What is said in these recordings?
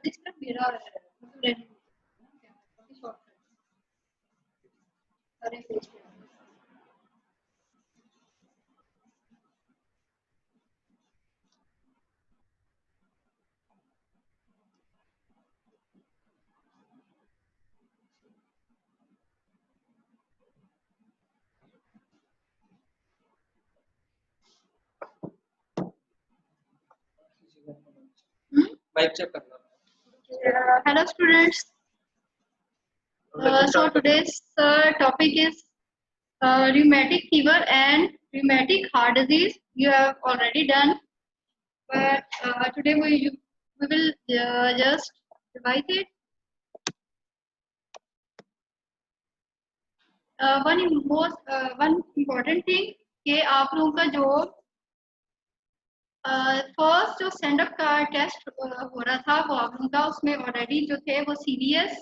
this is मेरा सारे page पे माइक चेक करना. Hello students. So today's topic is rheumatic fever and rheumatic heart disease. You have already done, but today we will just revise it. One important thing कि आप लोगों का जो first जो स्टैंड अप का test हो रहा था वो आप लोगों का उसमें ऑलरेडी जो थे वो सीवीएस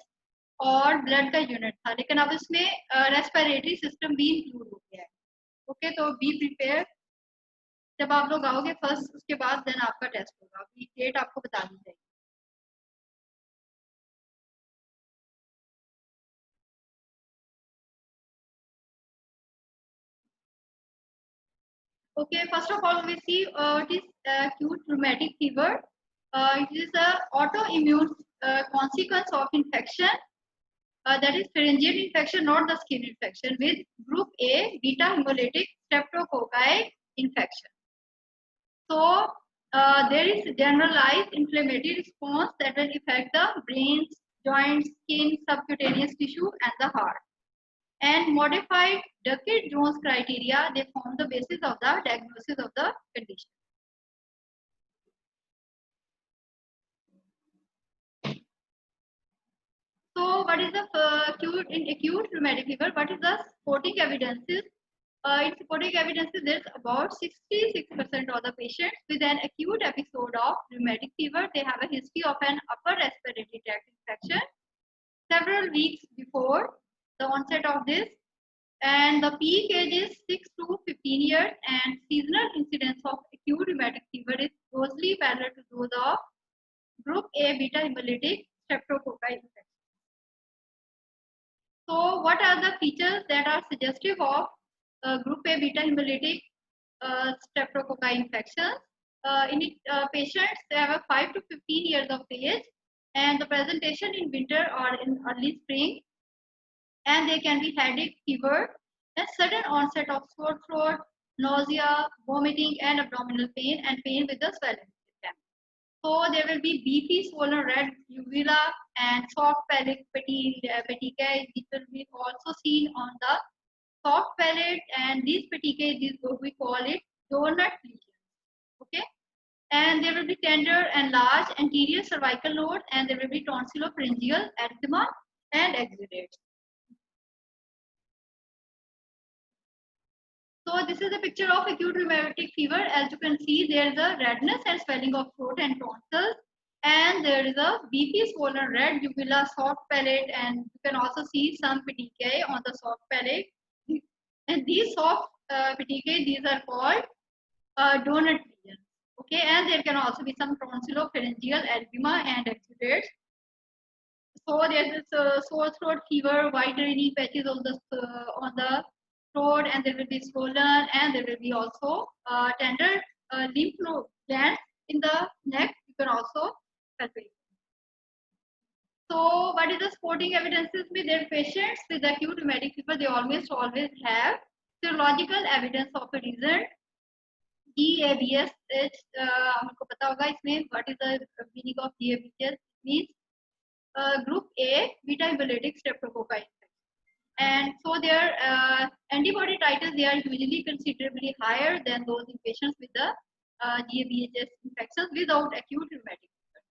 और ब्लड का यूनिट था, लेकिन अब इसमें रेस्पिरेटरी सिस्टम भी इंक्लूड हो गया है. ओके, तो बी प्रिपेयर. जब आप लोग आओगे फर्स्ट, उसके बाद देन आपका टेस्ट होगा. अभी डेट आपको बता दी जाएगी. Okay, first of all, we see it is acute rheumatic fever. It is a autoimmune consequence of infection. That is pharyngeal infection, not the skin infection, with group A beta hemolytic streptococci infection. So there is generalized inflammatory response that will affect the brains, joints, skin, subcutaneous tissue, and the heart. And modified Duckett-Jones criteria, they form the basis of the diagnosis of the condition. So what is the acute rheumatic fever? What is the supporting evidences? In supporting evidences, there's about 66% of the patients with an acute episode of rheumatic fever. They have a history of an upper respiratory tract infection several weeks before the onset of this, and the peak age is 6 to 15 years, and seasonal incidence of acute rheumatic fever is closely parallel to those of group A beta hemolytic streptococci infection. So what are the features that are suggestive of group A beta hemolytic streptococci infections? In patients, they have a 5 to 15 years of age, and the presentation in winter or in early spring, and they can be headache, fever, and sudden onset of sore throat, nausea, vomiting, and abdominal pain, and pain with the swelling system. So there will be beefy swollen red uvula and soft pelvic petechiae. These will be also seen on the soft palate, and these petechiae, these what we call it donut lesions. Okay, and there will be tender and large anterior cervical node, and there will be tonsillopharyngeal erythema and exudates. So this is a picture of acute rheumatic fever. As you can see, there is a redness and swelling of throat and tonsils, and there is a beefy swollen red uvula, soft palate, and you can also see some petechiae on the soft palate. And these soft petechiae, these are called donut lesions. Okay, and there can also be some tonsillopharyngeal erythema and exudates. So there is sore throat, fever, white draining patches on the throat, and there will be swollen, and there will be also tender lymph node glands in the neck. You can also palpate. So what is the supporting evidences with their patients with acute rheumatic fever? They almost always have serological evidence of a recent GABS. हमको पता होगा इसमें what is the meaning of GABS? Means group A beta hemolytic streptococci. And so their antibody titers, they are usually considerably higher than those in patients with the GABHS infections without acute rheumatic fever.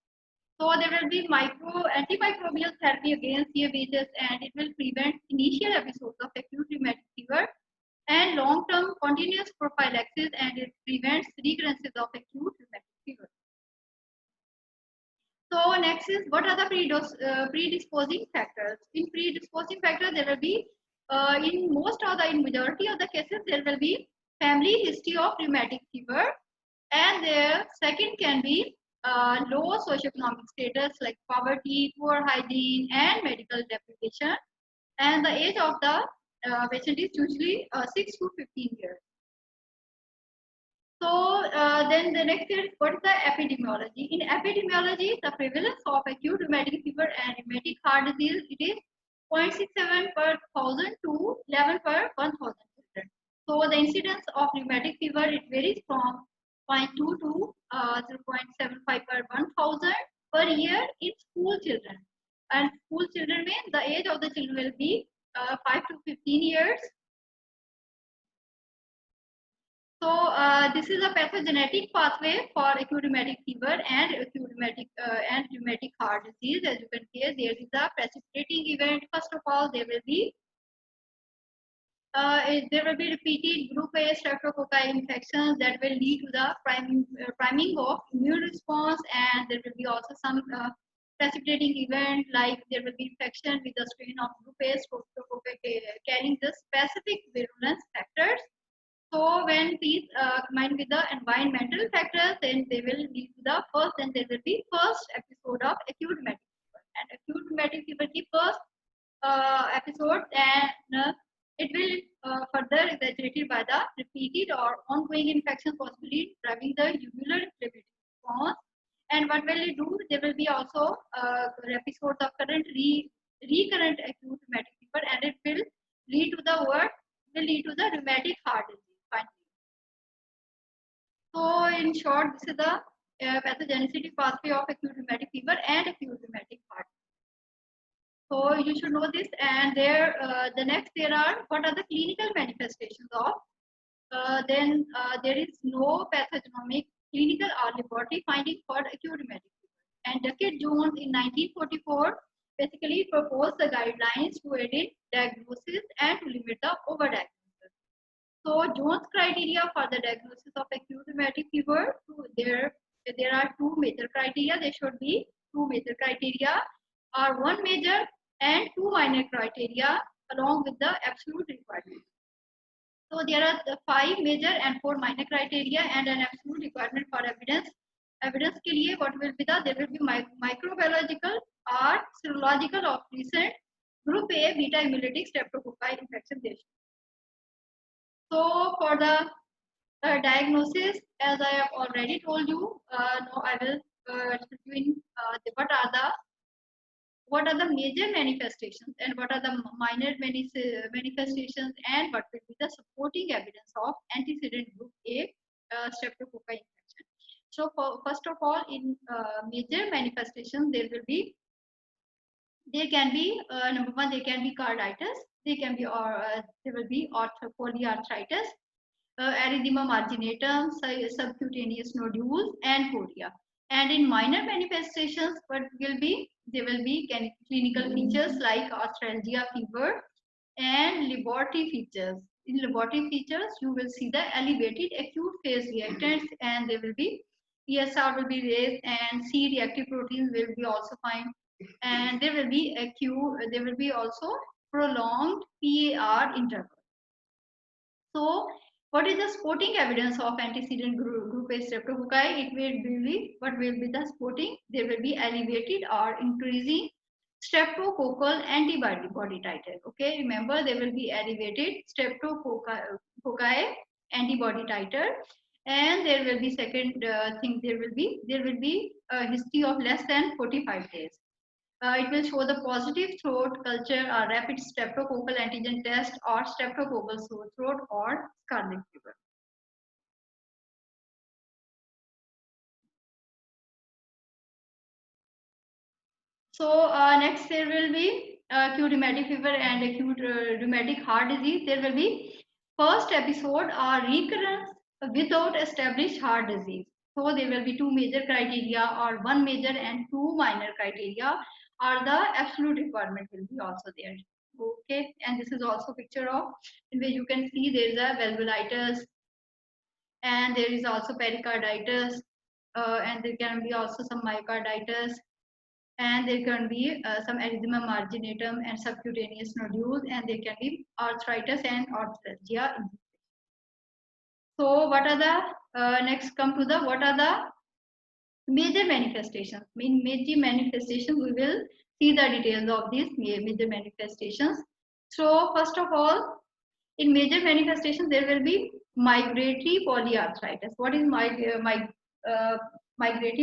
So there will be antimicrobial therapy against GABHS, and it will prevent initial episodes of acute rheumatic fever and long-term continuous prophylaxis, and it prevents recurrences of acute rheumatic fever. So next is, what are the predisposing factors? In predisposing factors, there will be in majority of the cases, there will be family history of rheumatic fever, and the second can be low socioeconomic status like poverty, poor hygiene, and medical deprivation. And the age of the patient is usually 6 to 15 years. So then the next is what is the epidemiology? In epidemiology, the prevalence of acute rheumatic fever and rheumatic heart disease, it is 0.67 per thousand to 11 per 1,000 children. So the incidence of rheumatic fever, it varies from 0.2 to 0.75 per 1,000 per year in school children. And school children mean the age of the children will be 5 to 15 years. So this is a pathogenetic pathway for acute rheumatic fever and acute rheumatic heart disease. As you can see, there is a precipitating event. First of all, there will be repeated group A streptococci infections that will lead to the priming of immune response, and there will be also some precipitating event like there will be infection with the strain of group A streptococci carrying the specific virulence factors. So when these combine with the environmental factors, then they will lead to the first, then there will be first episode of acute rheumatic fever. And acute rheumatic fever की first episode, and it will further exaggerated by the repeated or ongoing infection, possibly driving the uvular inflammatory response. And what will it do? There will be also episodes of recurrent acute rheumatic fever, and it will lead to the rheumatic heart disease. So in short, this is the pathogenicity pathway of acute rheumatic fever and acute rheumatic heart. So you should know this. And there, what are the clinical manifestations of? There is no pathognomic clinical or laboratory finding for acute rheumatic fever. And Duckett Jones in 1944 basically proposed the guidelines to aid in diagnosis and to limit the overdiagnosis. So Jones criteria for the diagnosis of acute rheumatic fever, there are two major criteria. There should be two major criteria, or one major and two minor criteria along with the absolute requirement. So there are the 5 major and 4 minor criteria and an absolute requirement for evidence. Evidence के लिए what will be there will be microbiological or serological of recent group A beta hemolytic streptococci infection patient. So for the diagnosis, as I have already told you, now I will between what are the major manifestations and what are the minor manifestations, and what will be the supporting evidence of antecedent group A streptococci infection. So first of all, in major manifestations, there can be number one, there can be carditis, there will be polyarthritis, erythema marginatum, subcutaneous nodules, and chorea. And in minor manifestations, there will be clinical features like arthralgia fever and laboratory features. In laboratory features, you will see the elevated acute phase reactants, and there will be ESR will be raised, and C-reactive proteins will be also found, and there will be also prolonged PAR interval. So what is the supporting evidence of antecedent group A streptococci? What will be the supporting? There will be elevated or increasing streptococcal antibody titer. Okay, remember there will be elevated streptococci antibody titer, and there will be second thing. There will be a history of less than 45 days. It will show the positive throat culture or rapid streptococcal antigen test or streptococcal sore throat or scarlet fever. So next there will be acute rheumatic fever and acute rheumatic heart disease. There will be first episode or recurrence without established heart disease. So there will be two major criteria, or one major and two minor criteria, or the absolute requirement will be also there. Okay, and this is also picture of in which you can see there is a valvulitis, and there is also pericarditis, and there can be also some myocarditis, and there can be some erythema marginatum and subcutaneous nodules, and there can be arthritis and arthralgia. So what are the next come to the what are the Major manifestations. In major manifestations, we will see the details of these major manifestations. So first of all, in major manifestations, there will be migratory polyarthritis. What is migratory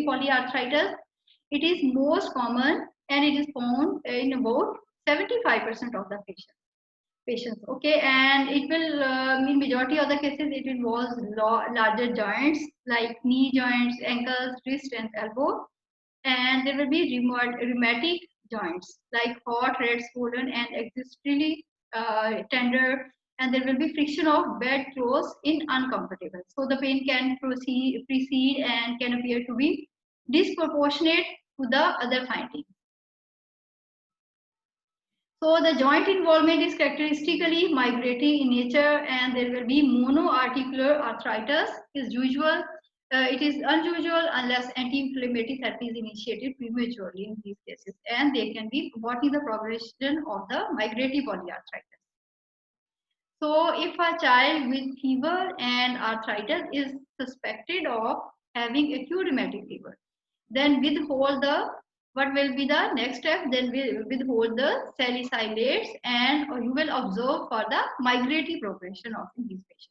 polyarthritis? It is most common and it is found in about 75% of the patients. Okay, and it will in majority of the cases it involves larger joints like knee joints, ankles, wrist, and elbow, and there will be rheumatic joints like hot, red, swollen, and excessively tender, and there will be friction of bed clothes in uncomfortable. So the pain can precede and can appear to be disproportionate to the other findings. So the joint involvement is characteristically migrating in nature, and there will be monoarticular arthritis is usual. It is unusual unless anti-inflammatory therapy is initiated prematurely in these cases, and they can be what is the progression of the migratory polyarthritis. So if a child with fever and arthritis is suspected of having acute rheumatic fever, then withhold the what will be the next step? Then we withhold the salicylates, and you will observe for the migratory progression of these patients.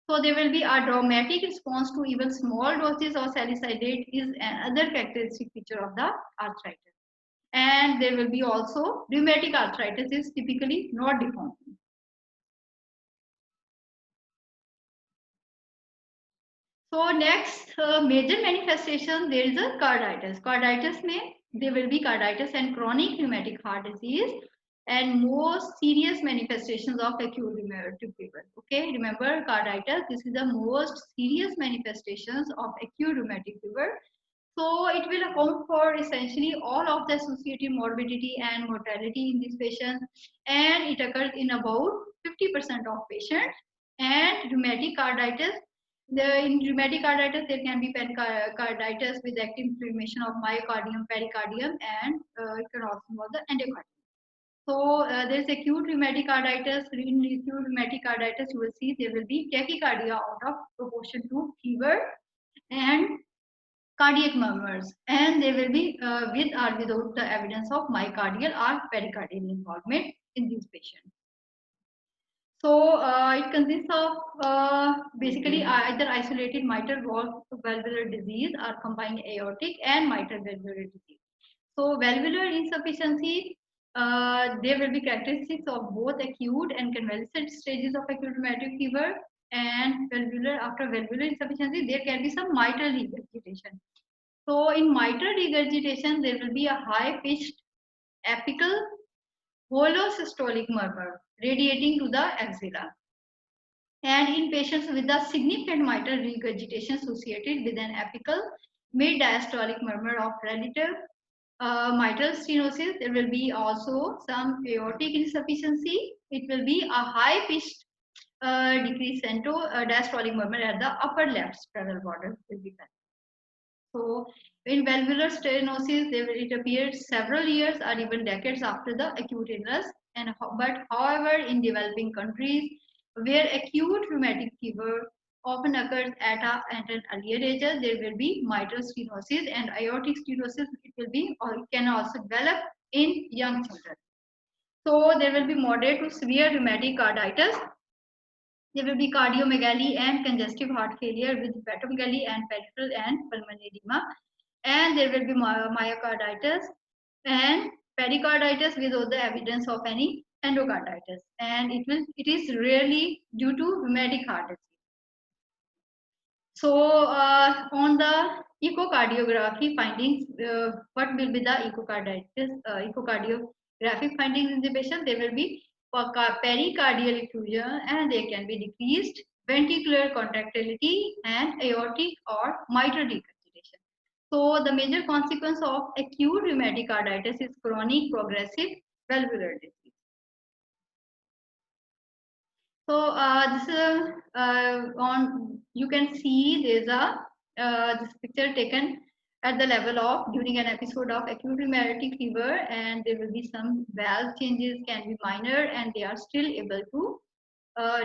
So there will be a dramatic response to even small doses of salicylate is another characteristic feature of the arthritis. And there will be also rheumatic arthritis is typically not deformed. So next major manifestation, there is a carditis. Carditis may there will be carditis and chronic rheumatic heart disease, and most serious manifestations of acute rheumatic fever. Okay, remember carditis. This is the most serious manifestations of acute rheumatic fever. So it will account for essentially all of the associated morbidity and mortality in these patients, and it occurs in about 50% of patients. And rheumatic carditis, in rheumatic carditis, there can be pericarditis with active inflammation of myocardium, pericardium, and it can also involve the endocardium. So there is acute rheumatic arthritis. In acute rheumatic arthritis, you will see there will be tachycardia out of proportion to fever and cardiac murmurs, and they will be with or without the evidence of myocardial or pericardial involvement in these patients. So it consists of basically either isolated mitral valve valvular disease or combined aortic and mitral valvular disease. So valvular insufficiency, there will be characteristics of both acute and convalescent stages of acute rheumatic fever, and after valvular insufficiency, there can be some mitral regurgitation. So in mitral regurgitation, there will be a high-pitched apical hollow systolic murmur radiating to the axilla. And in patients with a significant mitral regurgitation associated with an apical mid-diastolic murmur of relative mitral stenosis, there will be also some aortic insufficiency. It will be a high-pitched decrescendo diastolic murmur at the upper left spiral border will be present. So in valvular stenosis, it appears several years or even decades after the acute illness. But however, in developing countries where acute rheumatic fever often occurs at an earlier age, there will be mitral stenosis, and aortic stenosis. It will be or it can also develop in young children. So there will be moderate to severe rheumatic carditis. There will be cardiomegaly and congestive heart failure with hepatomegaly and peripheral and pulmonary edema. And there will be myocarditis and pericarditis without the evidence of any endocarditis. And it is rarely due to rheumatic heart disease. So on the echocardiography findings, what will be the echocardiographic findings in the patient? There will be pericardial effusion, and there can be decreased ventricular contractility and aortic or mitral regurgitation. So the major consequence of acute rheumatic arthritis is chronic progressive valvular disease. So this is on. You can see there's a this picture taken at the level of during an episode of acute rheumatic fever, and there will be some valve changes can be minor, and they are still able to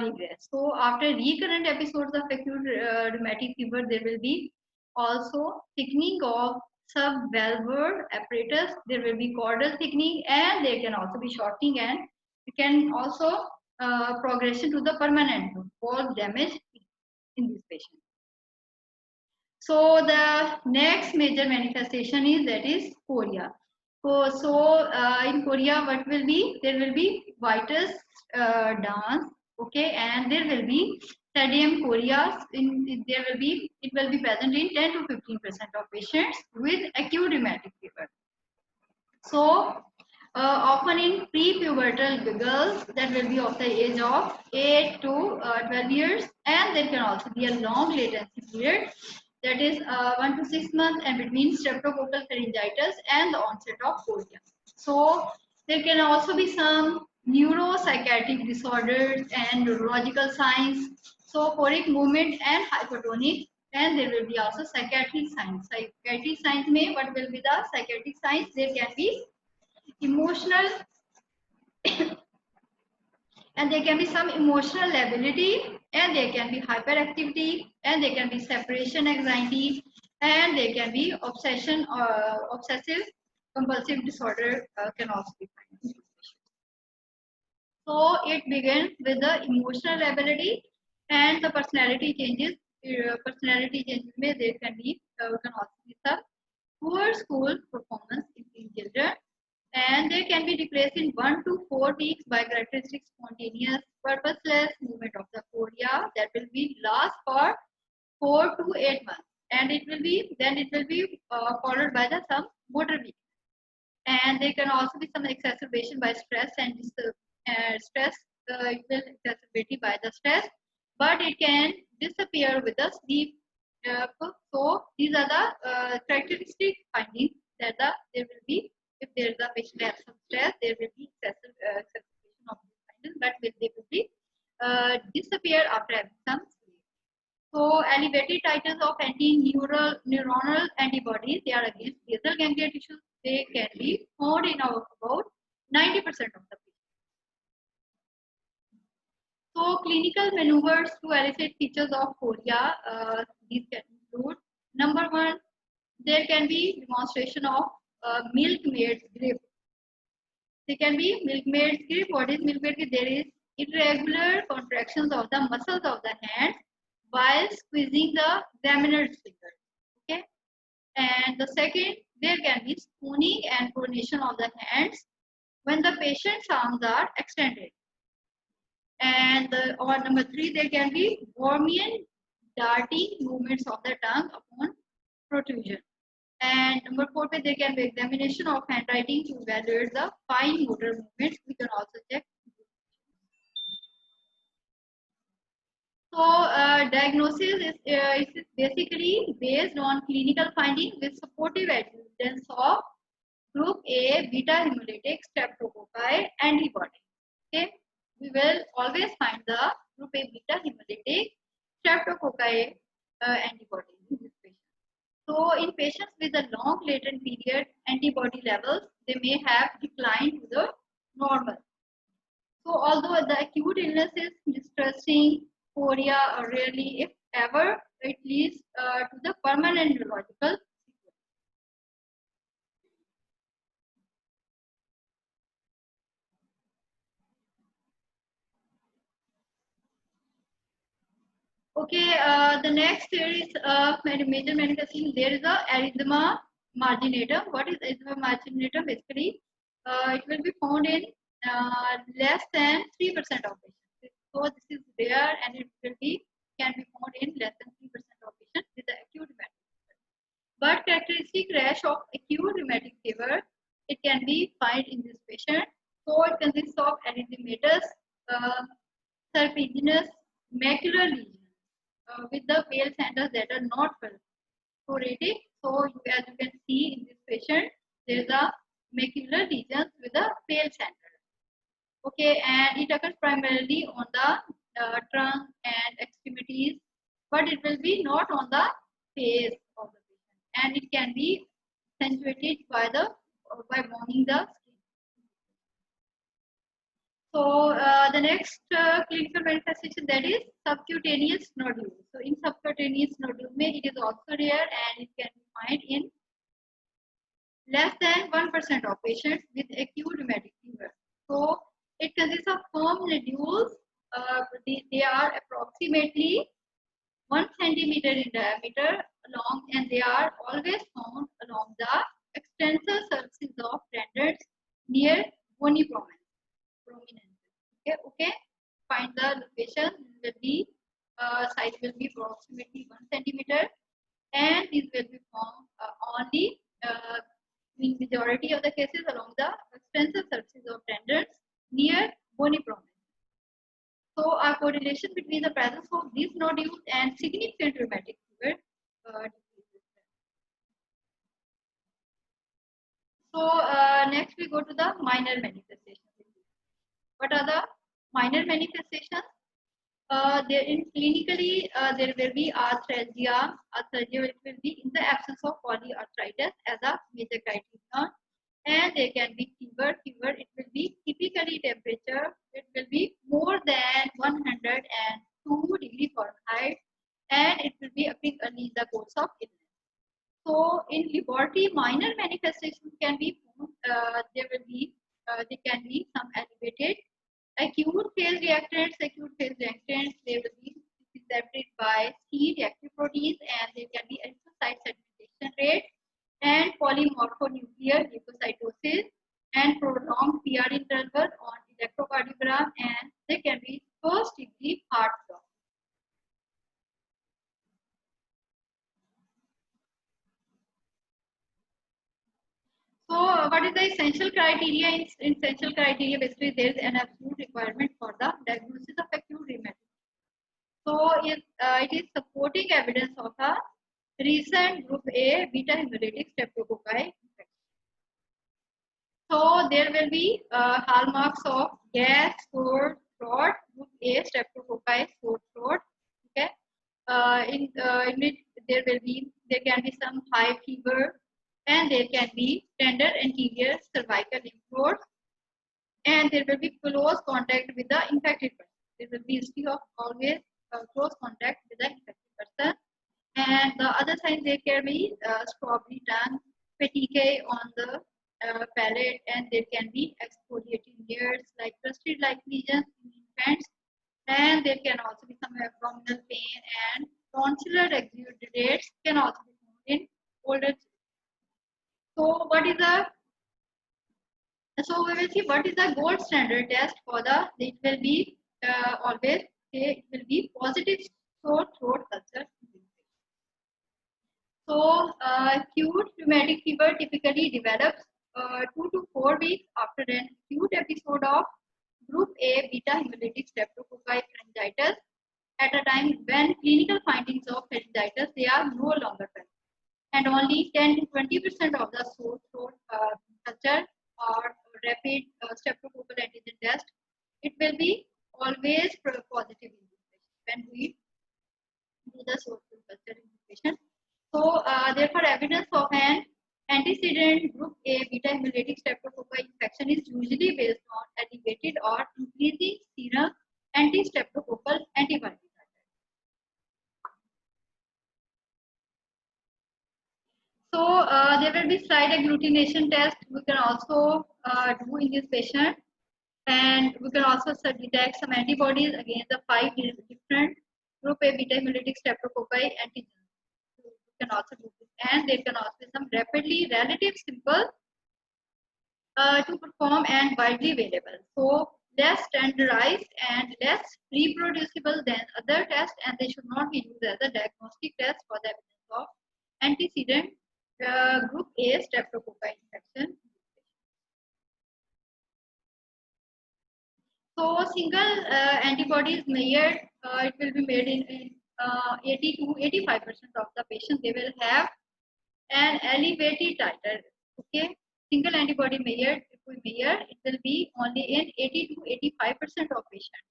regress. So after recurrent episodes of acute rheumatic fever, there will be Also thickening of subvalvular apparatus. There will be caudal thickening, and there can also be shortening, and it can also progression to the permanent valve damage in this patient. So the next major manifestation is that is chorea. In chorea, what will be? There will be White's dance, okay, and there will be stadium chorea. There will be, it will be present in 10 to 15% of patients with acute rheumatic fever. So often in pre-pubertal girls, that will be of the age of 8 to 12 years, and there can also be a long latency period, that is 1 to 6 months, and between streptococcal pharyngitis and the onset of chorea. So there can also be some neuropsychiatric disorders and neurological signs, so choric movement and hypotonic, and there will be also psychiatric signs. Psychiatric signs may, what will be the psychiatric signs? There can be emotional and there can be some emotional lability, and there can be hyperactivity, and there can be separation anxiety, and there can be obsession or obsessive compulsive disorder can also be found. So it begins with the emotional ability and the personality changes. Personality changes may there can be can also be some poor school performance in children, and they can be replaced in 1 to 4 weeks by characteristic spontaneous purposeless movement of the chorea that will be last for 4 to 8 months, and it will be followed by the some motor weakness. And there can also be some exacerbation by stress and stress. It will exacerbate by the stress, but it can disappear with the sleep. So these are the characteristic findings that there will be, if there is a patient has some stress, there will be exacerbation of these findings, but they will be disappear after having some sleep. So elevated titers of anti-neuronal antibodies, they are against basal ganglia tissues. They can be found in about 90% of the patients. So clinical maneuvers to elicit features of chorea, these can include, number one, there can be demonstration of milkmaid's grip. There can be milkmaid's grip. What is milkmaid's grip? There is irregular contractions of the muscles of the hands while squeezing the examiner's fingers. Okay. And the second, there can be spooning and pronation of the hands when the patient's arms are extended. And or number three, there can be Bormian darting movements of the tongue upon protrusion. And number four, there can be examination of handwriting to evaluate the fine motor movements. We can also check. So diagnosis is basically based on clinical finding with supportive evidence of group A beta hemolytic streptococci antibody. Okay, we will always find the group A beta hemolytic streptococci antibody in this patient. So in patients with a long latent period antibody levels, they may have declined to the normal. So although the acute illness is distressing, chorea rarely, if ever, it leads to the permanent neurological sequence. Okay, the next there is major manifestation. There is a erythema marginatum. What is erythema marginatum? Basically, it will be found in less than 3% of patients. So this is rare, and it will be can be found in less than 3% of patients with the acute rheumatic fever. But characteristic rash of acute rheumatic fever, it can be found in this patient. So it consists of erythematous, serpiginous, macular lesions with the pale centers that are not proliferative. So as you can see in this patient, there is a macular lesions with a pale center. Okay, and it occurs primarily on the trunk and extremities, but it will be not on the face of the patient, and it can be accentuated by burning the skin. So the next clinical manifestation, that is subcutaneous nodule. So in subcutaneous nodule, it is also rare and it can be found in less than 1% of patients with acute rheumatic fever. So it consists of firm nodules. They are approximately 1 centimeter in diameter long, and they are always found along the extensor surfaces of tendons near bony prominence. Okay. Find the location. Will be size will be approximately 1 centimeter, and these will be found only in majority of the cases along the extensor surfaces of tendons near bony prominence. So, a correlation between the presence of these nodules and significant rheumatic fever decreases. So, next we go to the minor manifestations. What are the minor manifestations? There in clinically there will be arthralgia. Arthralgia will be in the absence of polyarthritis as a major criterion, and there can be fever. Fever, it will be typically temperature. It will be more than 102 degree Fahrenheit, and it will be appearing early in the course of illness. So in laboratory, minor manifestations can be found. There can be some elevated acute phase reactants. Acute phase reactants, they will be recepted by C reactive proteins, and there can be erythrocyte sedimentation rate and polymorphonuclear leukocytosis and prolonged PR interval on electrocardiogram, and there can be first degree heart block. So, what is the essential criteria? In essential criteria, basically, there is an absolute requirement for the diagnosis of acute rheumatism. So, it is supporting evidence of a recent group A beta hemolytic streptococci infection. So, there will be hallmarks of gas, sore throat, group A streptococci sore throat. Okay, in it, there can be some high fever, and there can be tender anterior cervical lymph nodes, and there will be close contact with the infected person. There will be history of always close contact with the infected person. And the other signs, there can be strawberry tongue, fatigue on the palate, and there can be exfoliating layers like crusted-like lesions in infants, and there can also be some abdominal pain, and tonsillar exudates can also be found in older children. So, we will see what is the gold standard test for the. It will be always it will be positive sore throat culture. So, acute rheumatic fever typically develops 2 to 4 weeks after an acute episode of group A beta hemolytic streptococci pharyngitis, at a time when clinical findings of pharyngitis, they are no longer present, and only 10 to 20% of the sore throat culture or rapid streptococcal antigen test, it will be always positive in this patient when we do the sore throat culture in this patient. So, therefore, evidence of an antecedent group A beta hemolytic streptococci infection is usually based on elevated or increasing serum anti-streptococcal antibodies. So, there will be slide agglutination test we can also do in this patient, and we can also detect some antibodies against the 5 different group A beta hemolytic streptococci antigens. Can also do this, and there can also be some rapidly relative simple to perform and widely available. So less standardized and less reproducible than other tests, and they should not be used as a diagnostic test for the evidence of antecedent group A streptococci infection. So single antibody is measured. It will be made in 80 to 85% of the patients. They will have an elevated titer. Okay, single antibody measured. If we measure, it will be only in 80 to 85% of patients.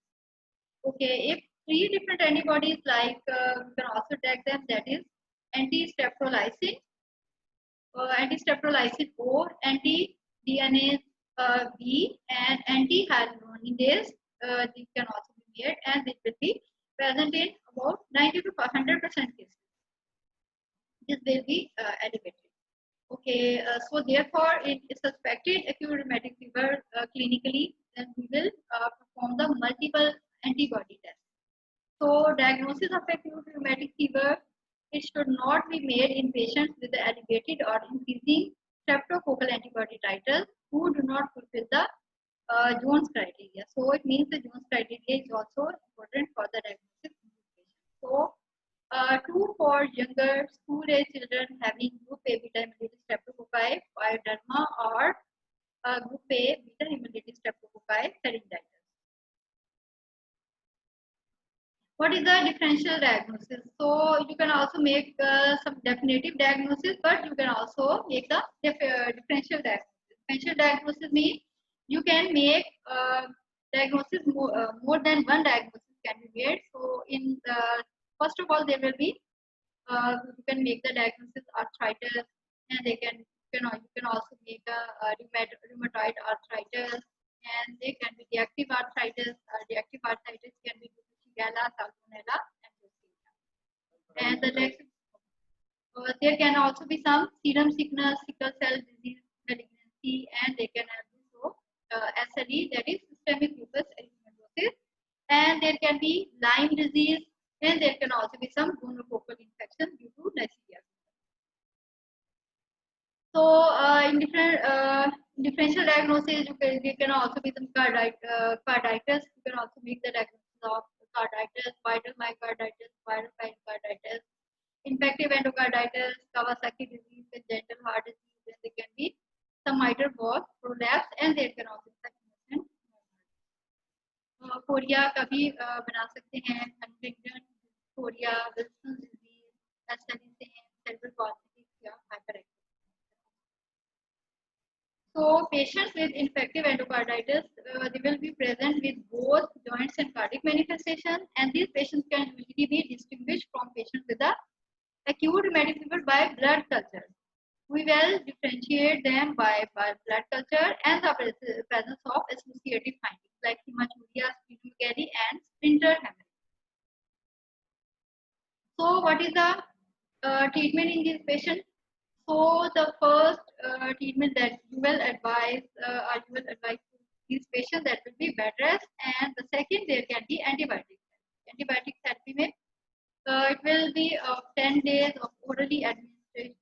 Okay, if 3 different antibodies, like we can also tag them, that is anti-streptolysin, anti-streptolysin O, anti-DNA B, and anti-hyaluronidase. 14 days. These can also be made, and it will be present in about 90 to 100% cases. This will be elevated. Okay, so therefore, it is suspected acute rheumatic fever clinically, then we will perform the multiple antibody tests. So, diagnosis of acute rheumatic fever, it should not be made in patients with the elevated or increasing streptococcal antibody titers who do not fulfill the Jones criteria. So, it means the Jones criteria is also important for the diagnosis. So, two for younger school-age children having group A beta hemolytic streptococci pyoderma or group A beta hemolytic streptococci pharyngitis. What is the differential diagnosis? So you can also make some definitive diagnosis, but you can also make the differential diagnosis. Differential diagnosis means you can make diagnosis more than one diagnosis can be made. So in first of all, there will be you can make the diagnosis arthritis, and you can also make a rheumatoid arthritis, and they can be reactive arthritis. Reactive arthritis can be due to Shigella, Salmonella, and Listeria. And the next, there can also be some serum sickness, sickle cell disease, malignancy, and they can have also SLE, that is systemic lupus erythematosus, and there can be Lyme disease, and there can also be some gonococcal infection due to Neisseria. So, in differential diagnosis, there can also be some carditis. You can also make the diagnosis of carditis, viral myocarditis, viral pericarditis, infective endocarditis, Kawasaki disease, congenital heart disease. Then there can be some mitral valve prolapse, and there can also be some Korea का भी बना सकते हैं, Huntington, Korea, Wilson disease, SLE से हैं, cerebral palsy या hyperactive. So patients with infective endocarditis, they will be present with both joints and cardiac manifestations, and these patients can usually be distinguished from patients with a acute rheumatic fever by blood culture. We will differentiate them by blood culture and the presence of associative findings like hematuria, splenomegaly, and splinter hemorrhage. So, what is the treatment in these patients? So, the first treatment that you will advise, to these patients, that will be bed rest, and the second there can be antibiotic. Antibiotic therapy may it will be 10 days of orally administration.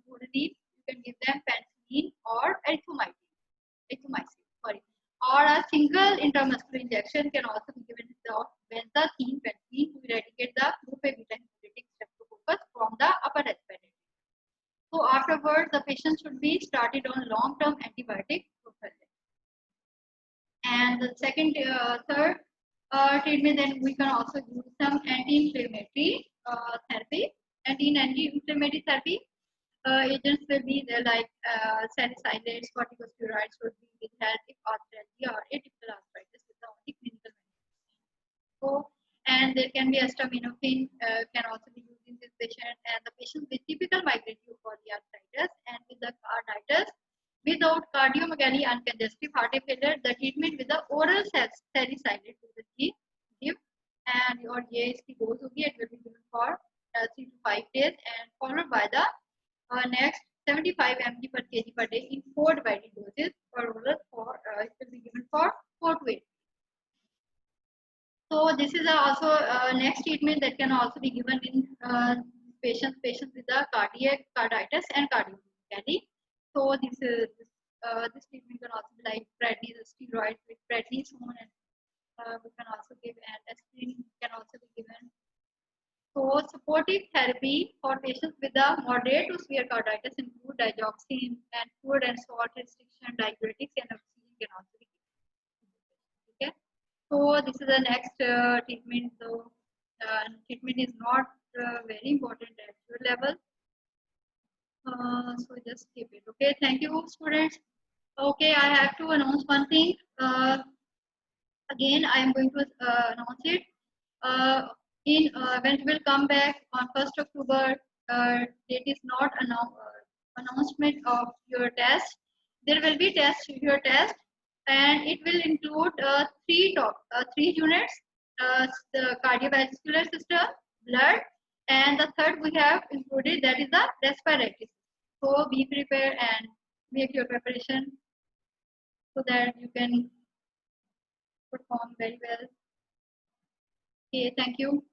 Orally, you can give them penicillin or erythromycin, or a single intramuscular injection can also be given of benzathine penicillin to eradicate the group A beta hemolytic streptococcus from the upper respiratory. So afterwards, the patient should be started on long-term antibiotic prophylaxis. And the third treatment, then we can also use some anti-inflammatory therapy. Anti-inflammatory therapy agents will be there like salicylates, corticosteroids would be withheld if arthralgia or atypical arthritis is the only clinical manifestation. So, and there can be acetaminophen can also be used in this patient, and the patient with typical migraine polyarthritis and with the carditis without cardiomegaly and congestive heart failure, the treatment with the oral salicylate will be given, and your इसकी dose होगी, it will be given for 3 to 5 days and followed by the next 75 mg per kg per day in 4 divided doses per oral for it will be given for 4 to 8 days. So this is also next treatment that can also be given in patients with the carditis and cardiomegaly. So this treatment can also be like prednisone steroids with prednisone, and we can also give, and aspirin can also be given. So supportive therapy for patients with a moderate to severe carditis include digoxin and food and salt restriction, diuretics, and oxygen can also be given. Okay. So this is the next treatment. So treatment is not very important at your level. So just keep it. Okay. Thank you, students. Okay, I have to announce one thing. Again, I am going to announce it. When we will come back on 1st October, it is not announcement of your test. There will be your test, and it will include three units: the cardiovascular system, blood, and the third we have included, that is the respiratory. So be prepared and make your preparation so that you can perform very well. Okay, thank you.